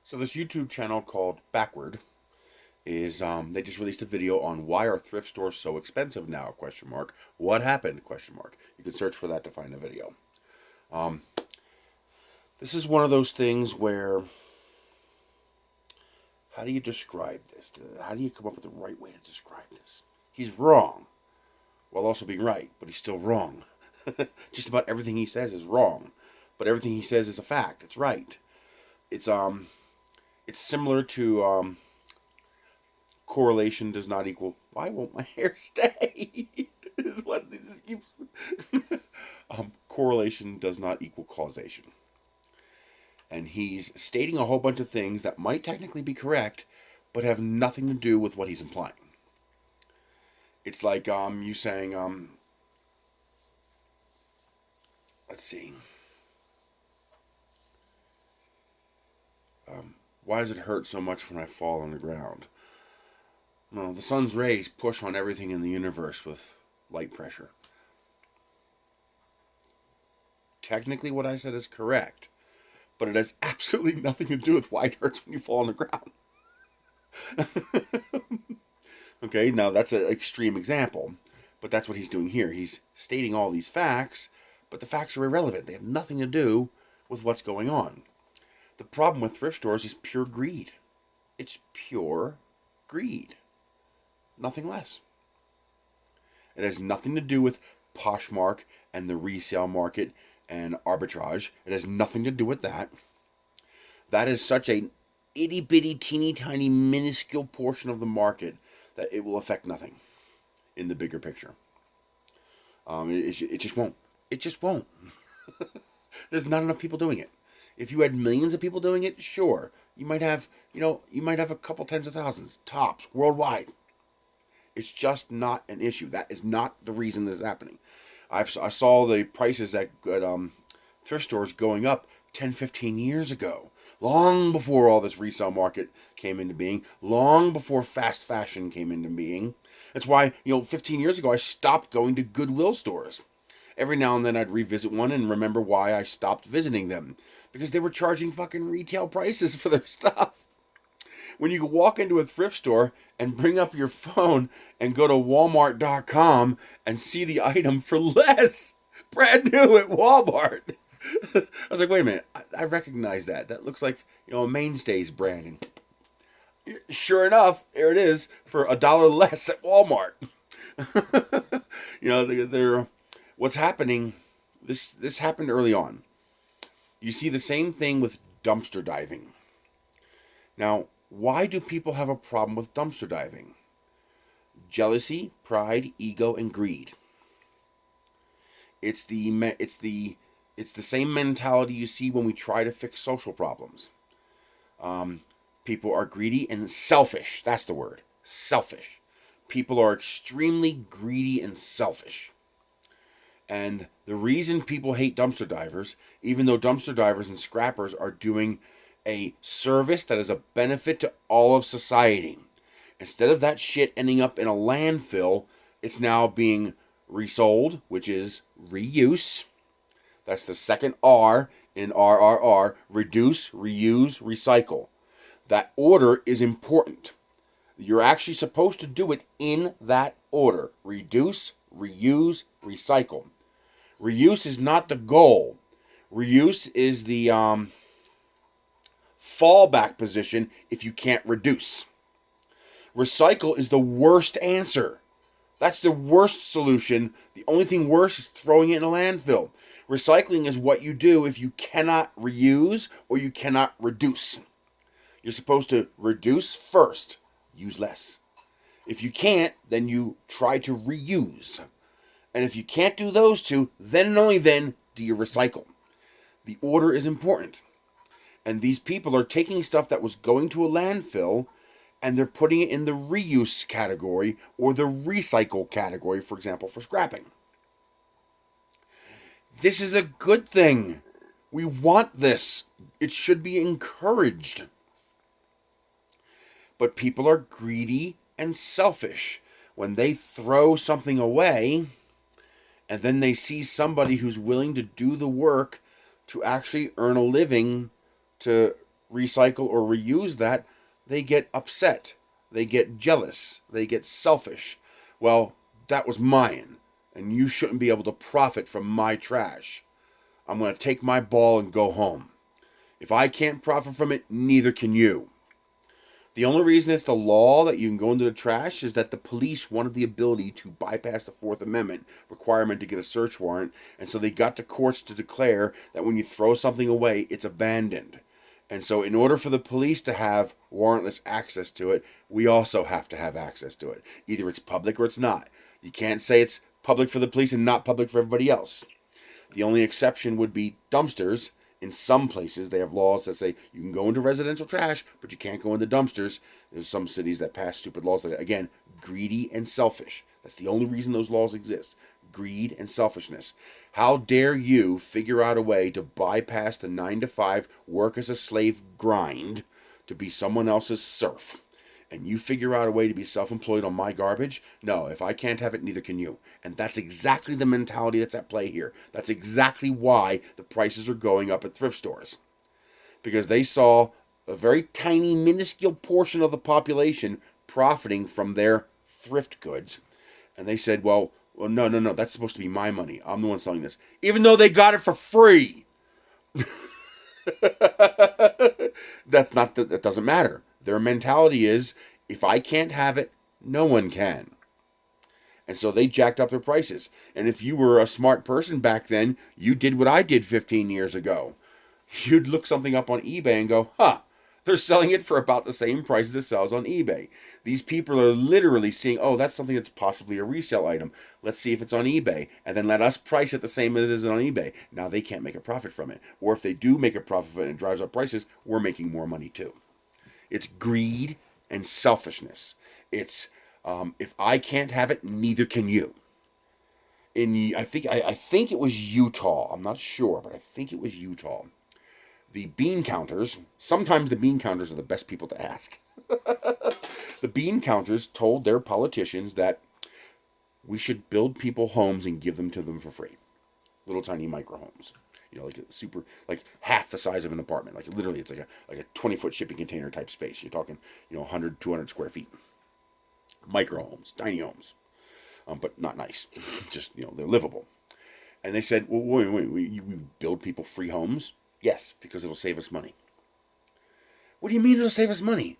So this YouTube channel called Backward is they just released a video on why are thrift stores so expensive now? Question mark. What happened? Question mark. You can search for that to find a video. Um, this is one of those things where how do you describe this? How do you come up with the right way to describe this? He's wrong while also being right, but he's still wrong. Just about everything he says is wrong, but everything he says is a fact. It's right. It's it's similar to correlation does not equal. Why won't my hair stay? Is what this keeps. Correlation does not equal causation, and he's stating a whole bunch of things that might technically be correct, but have nothing to do with what he's implying. It's like you saying let's see. Why does it hurt so much when I fall on the ground? Well, the sun's rays push on everything in the universe with light pressure. Technically, what I said is correct, but it has absolutely nothing to do with why it hurts when you fall on the ground. Okay, now that's an extreme example, but that's what he's doing here. He's stating all these facts, but the facts are irrelevant. They have nothing to do with what's going on. The problem with thrift stores is pure greed. It's pure greed. Nothing less. It has nothing to do with Poshmark and the resale market and arbitrage. It has nothing to do with that. That is such an itty bitty, teeny tiny, minuscule portion of the market that it will affect nothing in the bigger picture. It just won't. It just won't. There's not enough people doing it. If you had millions of people doing it, sure, you might have a couple tens of thousands tops worldwide. It's just not an issue. That is not the reason this is happening. I saw the prices at thrift stores going up 10, 15 years ago, long before all this resale market came into being, long before fast fashion came into being. That's why 15 years ago I stopped going to Goodwill stores. Every now and then I'd revisit one and remember why I stopped visiting them. Because they were charging fucking retail prices for their stuff. When you walk into a thrift store and bring up your phone and go to Walmart.com and see the item for less, brand new at Walmart. I was like, wait a minute, I recognize that. That looks like a Mainstays branding. Sure enough, there it is for $1 less at Walmart. They're what's happening. This happened early on. You see the same thing with dumpster diving. Now, why do people have a problem with dumpster diving? Jealousy, pride, ego, and greed. It's the same mentality you see when we try to fix social problems. People are greedy and selfish. That's the word. Selfish. People are extremely greedy and selfish. And the reason people hate dumpster divers, even though dumpster divers and scrappers are doing a service that is a benefit to all of society, instead of that shit ending up in a landfill, it's now being resold, which is reuse. That's the second R in RRR, reduce, reuse, recycle. That order is important. You're actually supposed to do it in that order. Reduce, reuse, recycle. Reuse is not the goal. Reuse is the fallback position if you can't reduce. Recycle is the worst answer. That's the worst solution. The only thing worse is throwing it in a landfill. Recycling is what you do if you cannot reuse or you cannot reduce. You're supposed to reduce first, use less. If you can't, then you try to reuse. And if you can't do those two, then and only then do you recycle. The order is important. And these people are taking stuff that was going to a landfill and they're putting it in the reuse category or the recycle category, for example, for scrapping. This is a good thing. We want this. It should be encouraged. But people are greedy and selfish. When they throw something away, and then they see somebody who's willing to do the work to actually earn a living to recycle or reuse that, they get upset. They get jealous. They get selfish. Well, that was mine, and you shouldn't be able to profit from my trash. I'm going to take my ball and go home. If I can't profit from it, neither can you. The only reason it's the law that you can go into the trash is that the police wanted the ability to bypass the Fourth Amendment requirement to get a search warrant, and so they got to courts to declare that when you throw something away, it's abandoned. And so in order for the police to have warrantless access to it, we also have to have access to it. Either it's public or it's not. You can't say it's public for the police and not public for everybody else. The only exception would be dumpsters. In some places, they have laws that say you can go into residential trash, but you can't go into dumpsters. There's some cities that pass stupid laws like that. Again, greedy and selfish. That's the only reason those laws exist. Greed and selfishness. How dare you figure out a way to bypass the 9 to 5 work as a slave grind to be someone else's serf? And you figure out a way to be self-employed on my garbage? No, if I can't have it, neither can you. And that's exactly the mentality that's at play here. That's exactly why the prices are going up at thrift stores. Because they saw a very tiny, minuscule portion of the population profiting from their thrift goods. And they said, well, no, that's supposed to be my money. I'm the one selling this. Even though they got it for free. That doesn't matter. Their mentality is, if I can't have it, no one can. And so they jacked up their prices. And if you were a smart person back then, you did what I did 15 years ago. You'd look something up on eBay and go, they're selling it for about the same price as it sells on eBay. These people are literally seeing, that's something that's possibly a resale item. Let's see if it's on eBay. And then let us price it the same as it is on eBay. Now they can't make a profit from it. Or if they do make a profit from it and it drives up prices, we're making more money too. It's greed and selfishness. It's if I can't have it, neither can you. I think it was Utah. I'm not sure, but I think it was Utah. The bean counters. Sometimes the bean counters are the best people to ask. The bean counters told their politicians that we should build people homes and give them to them for free. Little tiny micro homes. Like a super, like half the size of an apartment. Like literally, it's like a 20-foot shipping container type space. You're talking, 100, 200 square feet. Micro homes, tiny homes, but not nice. Just, they're livable. And they said, well, wait, we build people free homes? Yes, because it'll save us money. What do you mean it'll save us money?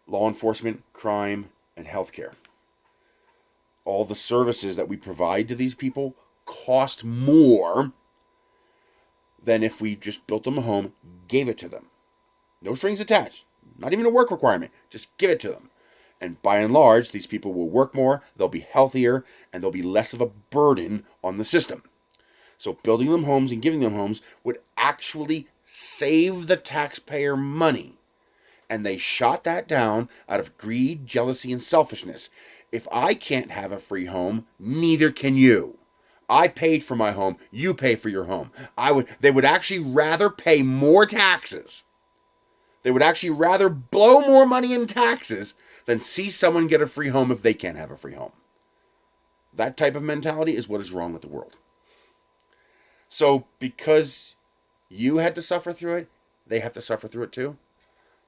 Law enforcement, crime, and healthcare. All the services that we provide to these people cost more than if we just built them a home, gave it to them. No strings attached. Not even a work requirement. Just give it to them. And by and large, these people will work more, they'll be healthier, and they'll be less of a burden on the system. So building them homes and giving them homes would actually save the taxpayer money. And they shot that down out of greed, jealousy, and selfishness. If I can't have a free home, neither can you. I paid for my home. You pay for your home. They would actually rather pay more taxes. They would actually rather blow more money in taxes than see someone get a free home if they can't have a free home. That type of mentality is what is wrong with the world. So because you had to suffer through it, they have to suffer through it too?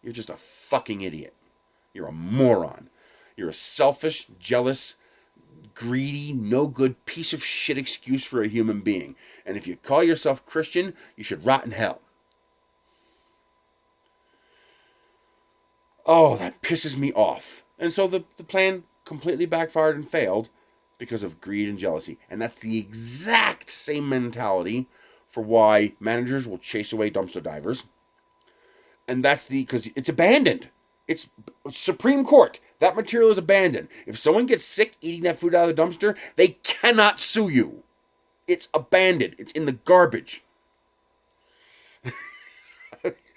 You're just a fucking idiot. You're a moron. You're a selfish, jealous, greedy, no good piece of shit excuse for a human being. And if you call yourself Christian, you should rot in hell. Oh, that pisses me off. And so the plan completely backfired and failed because of greed and jealousy. And that's the exact same mentality for why managers will chase away dumpster divers. And that's because it's abandoned. It's Supreme Court. That material is abandoned. If someone gets sick eating that food out of the dumpster, they cannot sue you. It's abandoned. It's in the garbage.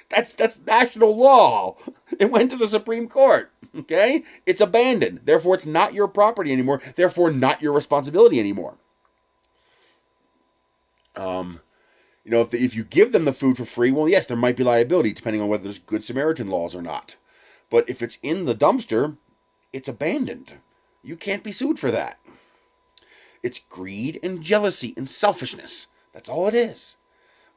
That's national law. It went to the Supreme Court. Okay? It's abandoned. Therefore, it's not your property anymore. Therefore, not your responsibility anymore. If you give them the food for free, well, yes, there might be liability depending on whether there's Good Samaritan laws or not. But if it's in the dumpster, it's abandoned. You can't be sued for that. It's greed and jealousy and selfishness. That's all it is.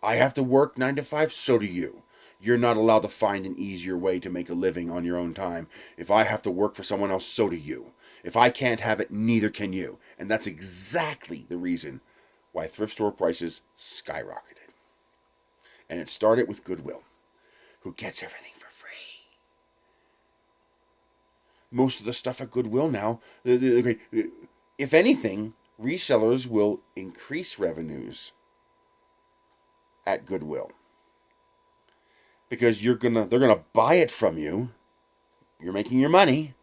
I have to work 9 to 5, so do you. You're not allowed to find an easier way to make a living on your own time. If I have to work for someone else, so do you. If I can't have it, neither can you. And that's exactly the reason why thrift store prices skyrocketed. And it started with Goodwill, who gets everything for free. Most of the stuff at Goodwill now, if anything, resellers will increase revenues at Goodwill. Because they're gonna buy it from you. You're making your money.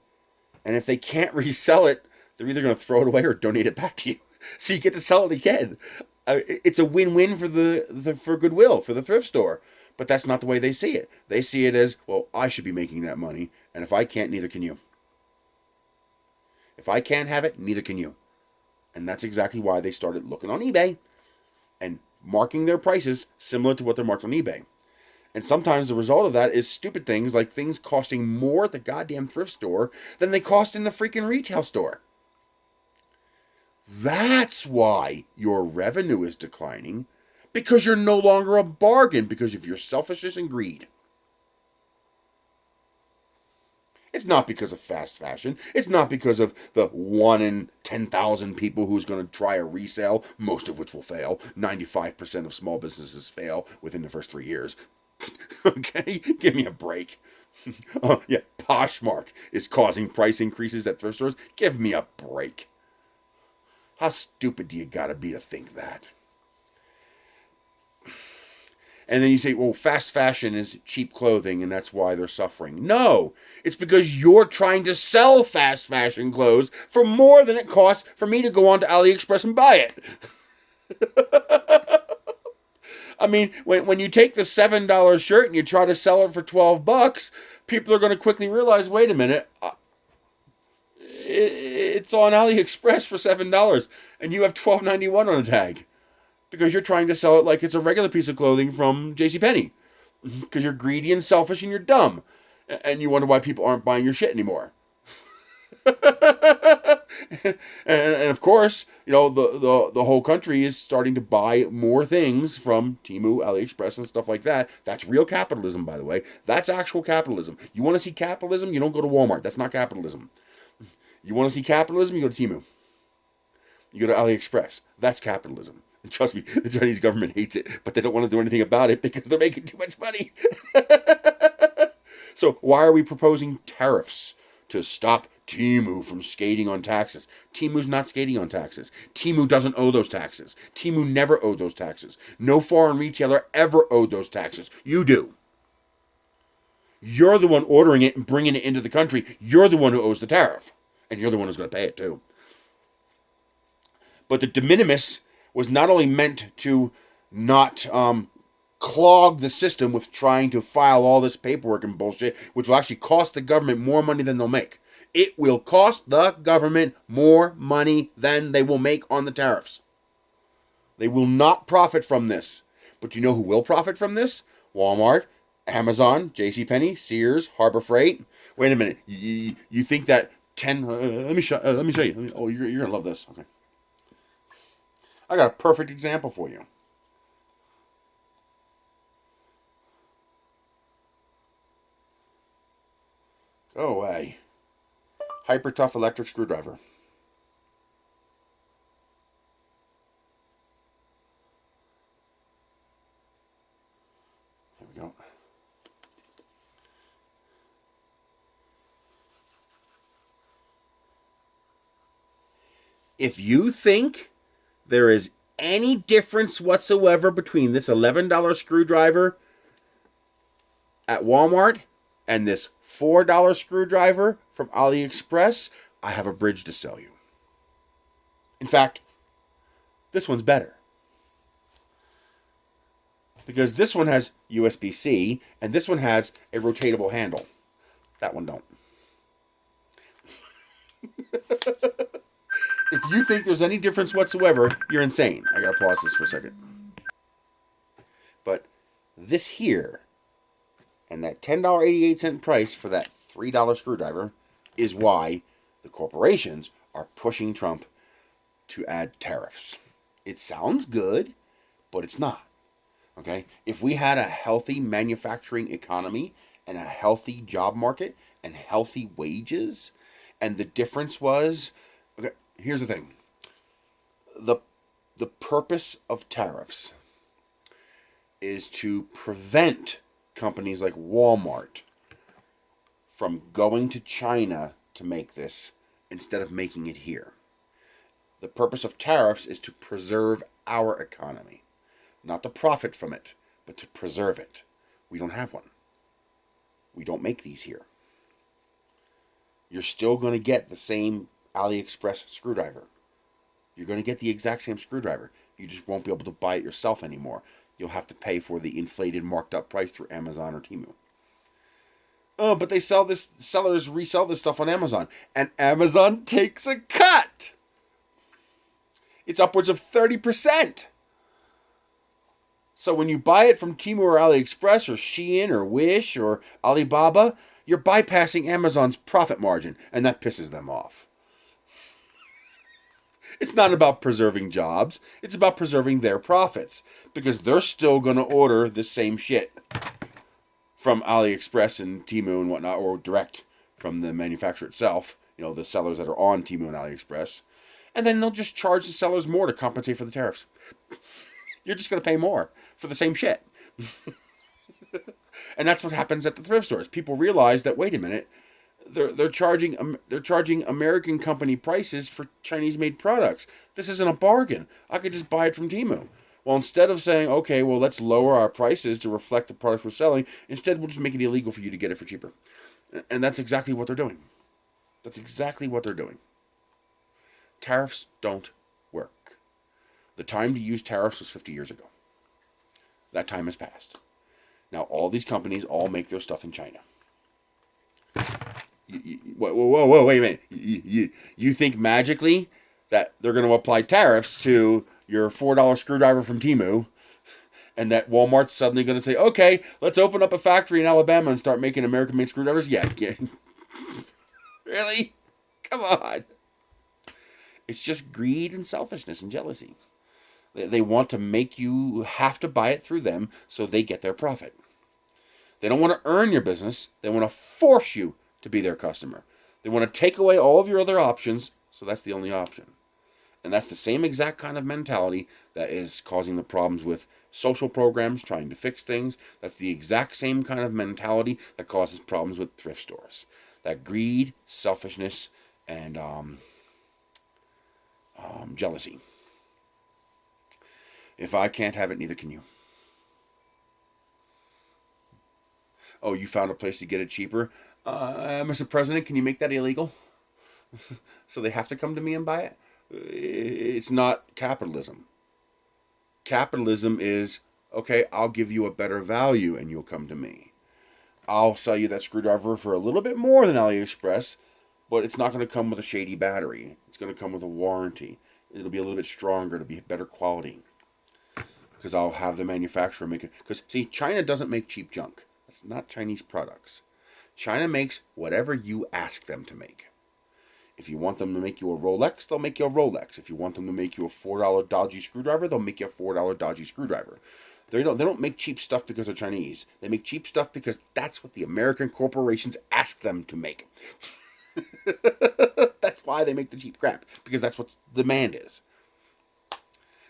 And if they can't resell it, they're either going to throw it away or donate it back to you. So you get to sell it again. It's a win-win for Goodwill, for the thrift store. But that's not the way they see it. They see it as, well, I should be making that money. And if I can't, neither can you. If I can't have it, neither can you. And that's exactly why they started looking on eBay and marking their prices similar to what they're marked on eBay. And sometimes the result of that is stupid things like things costing more at the goddamn thrift store than they cost in the freaking retail store. That's why your revenue is declining, because you're no longer a bargain because of your selfishness and greed. It's not because of fast fashion. It's not because of the 1 in 10,000 people who's going to try a resale, most of which will fail. 95% of small businesses fail within the first 3 years. Okay? Give me a break. Yeah, Poshmark is causing price increases at thrift stores. Give me a break. How stupid do you gotta be to think that? And then you say, well, fast fashion is cheap clothing and that's why they're suffering. No, it's because you're trying to sell fast fashion clothes for more than it costs for me to go on to AliExpress and buy it. I mean, when you take the $7 shirt and you try to sell it for $12, people are going to quickly realize, wait a minute, it's on AliExpress for $7 and you have $12.91 on the tag because you're trying to sell it like it's a regular piece of clothing from JCPenney because you're greedy and selfish and you're dumb and you wonder why people aren't buying your shit anymore. and of course, you know, the whole country is starting to buy more things from Temu, AliExpress, and stuff like that. That's real capitalism, by the way. That's actual capitalism. You want to see capitalism? You don't go to Walmart. That's not capitalism. You want to see capitalism? You go to Temu. You go to AliExpress. That's capitalism. And trust me, the Chinese government hates it, but they don't want to do anything about it because they're making too much money. So why are we proposing tariffs? To stop Temu from skating on taxes. Temu's not skating on taxes. Temu doesn't owe those taxes. Temu never owed those taxes. No foreign retailer ever owed those taxes. You do. You're the one ordering it and bringing it into the country. You're the one who owes the tariff. And you're the one who's going to pay it too. But the de minimis was not only meant to not clog the system with trying to file all this paperwork and bullshit, which will actually cost the government more money than they'll make. It will cost the government more money than they will make on the tariffs. They will not profit from this. But you know who will profit from this? Walmart, Amazon, JCPenney, Sears, Harbor Freight. Wait a minute. You think that 10... let me show you. Oh, you're going to love this. Okay. I got a perfect example for you. Go away. Hyper tough electric screwdriver. Here we go. If you think there is any difference whatsoever between this $11 screwdriver at Walmart and this $4 screwdriver from AliExpress, I have a bridge to sell you. In fact, this one's better. Because this one has USB-C and this one has a rotatable handle. That one don't. If you think there's any difference whatsoever, you're insane. I gotta pause this for a second. But this here and that $10.88 price for that $3 screwdriver is why the corporations are pushing Trump to add tariffs. It sounds good, but it's not. Okay? If we had a healthy manufacturing economy and a healthy job market and healthy wages, and the difference was, okay, here's the thing. The the purpose of tariffs is to prevent companies like Walmart from going to China to make this instead of making it here. The purpose of tariffs is to preserve our economy, not to profit from it, but to preserve it. We don't have one. We don't make these here. You're still going to get the same AliExpress screwdriver. You're going to get the exact same screwdriver. You just won't be able to buy it yourself anymore. You'll have to pay for the inflated, marked up price through Amazon or Temu. Oh, but they sell this, sellers resell this stuff on Amazon, and Amazon takes a cut. It's upwards of 30%. So when you buy it from Temu or AliExpress or Shein or Wish or Alibaba, you're bypassing Amazon's profit margin, and that pisses them off. It's not about preserving jobs. It's about preserving their profits, because they're still going to order the same shit from AliExpress and Temu and whatnot, or direct from the manufacturer itself, the sellers that are on Temu and AliExpress. And then they'll just charge the sellers more to compensate for the tariffs. You're just going to pay more for the same shit. And that's what happens at the thrift stores. People realize that, wait a minute, they're charging American company prices for Chinese-made products. This isn't a bargain. I could just buy it from Temu. Well, instead of saying, okay, well, let's lower our prices to reflect the products we're selling, instead we'll just make it illegal for you to get it for cheaper. And that's exactly what they're doing. That's exactly what they're doing. Tariffs don't work. The time to use tariffs was 50 years ago. That time has passed. Now, all these companies all make their stuff in China. Whoa, wait a minute. You think magically that they're going to apply tariffs to your $4 screwdriver from Temu, and that Walmart's suddenly going to say, okay, let's open up a factory in Alabama and start making American-made screwdrivers? Yeah. Really? Come on. It's just greed and selfishness and jealousy. They want to make you have to buy it through them so they get their profit. They don't want to earn your business. They want to force you to be their customer. They want to take away all of your other options, so that's the only option. And that's the same exact kind of mentality that is causing the problems with social programs trying to fix things. That's the exact same kind of mentality that causes problems with thrift stores. That greed, selfishness, and jealousy. If I can't have it, neither can you. Oh, you found a place to get it cheaper? Mr. President, can you make that illegal? So they have to come to me and buy it? It's not capitalism. Capitalism is, okay, I'll give you a better value and you'll come to me. I'll sell you that screwdriver for a little bit more than AliExpress, but it's not going to come with a shady battery. It's going to come with a warranty. It'll be a little bit stronger. It'll be better quality. Because I'll have the manufacturer make it. Because, see, China doesn't make cheap junk. That's not Chinese products. China makes whatever you ask them to make. If you want them to make you a Rolex, they'll make you a Rolex. If you want them to make you a $4 dodgy screwdriver, they'll make you a $4 dodgy screwdriver. They don't make cheap stuff because they're Chinese. They make cheap stuff because that's what the American corporations ask them to make. That's why they make the cheap crap, because that's what the demand is.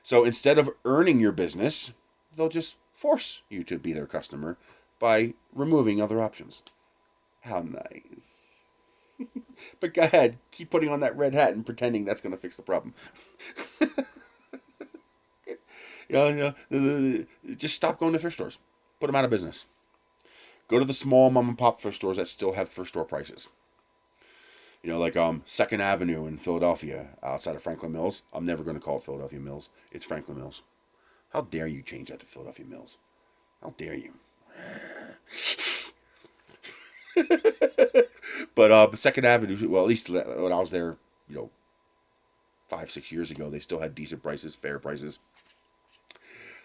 So instead of earning your business, they'll just force you to be their customer by removing other options. How nice. But go ahead, keep putting on that red hat and pretending that's going to fix the problem. Just stop going to thrift stores. Put them out of business. Go to the small mom and pop thrift stores that still have thrift store prices. Like 2nd Avenue in Philadelphia, outside of Franklin Mills. I'm never going to call it Philadelphia Mills. It's Franklin Mills. How dare you change that to Philadelphia Mills? How dare you? But 2nd Avenue, well, at least when I was there, 5-6 years ago, they still had decent prices, fair prices.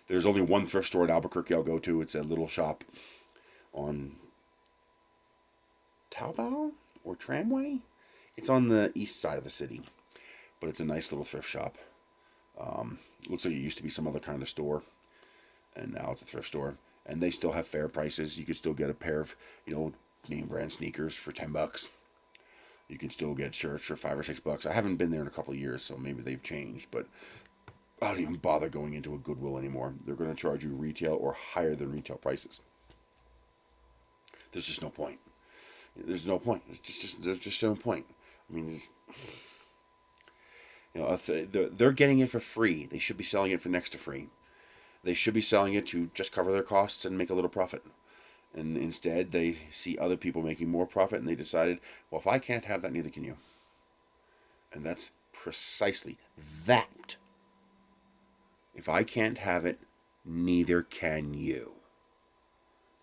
There's only one thrift store in Albuquerque I'll go to. It's a little shop on Taobao or Tramway. It's on the east side of the city, but it's a nice little thrift shop. Looks like it used to be some other kind of store. and now it's a thrift store, and they still have fair prices. You could still get a pair of, name brand sneakers for $10. You can still get shirts for $5 or $6. I haven't been there in a couple of years, so maybe they've changed, but I don't even bother going into a Goodwill anymore. They're going to charge you retail or higher than retail prices. There's just no point. There's no point. There's just no point. I mean, they're getting it for free. They should be selling it for next to free. They should be selling it to just cover their costs and make a little profit. And instead, they see other people making more profit, and they decided, well, if I can't have that, neither can you. And that's precisely that. If I can't have it, neither can you.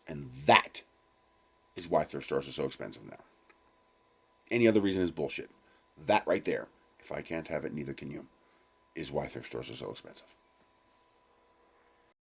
And that is why thrift stores are so expensive now. Any other reason is bullshit. That right there, if I can't have it, neither can you, is why thrift stores are so expensive.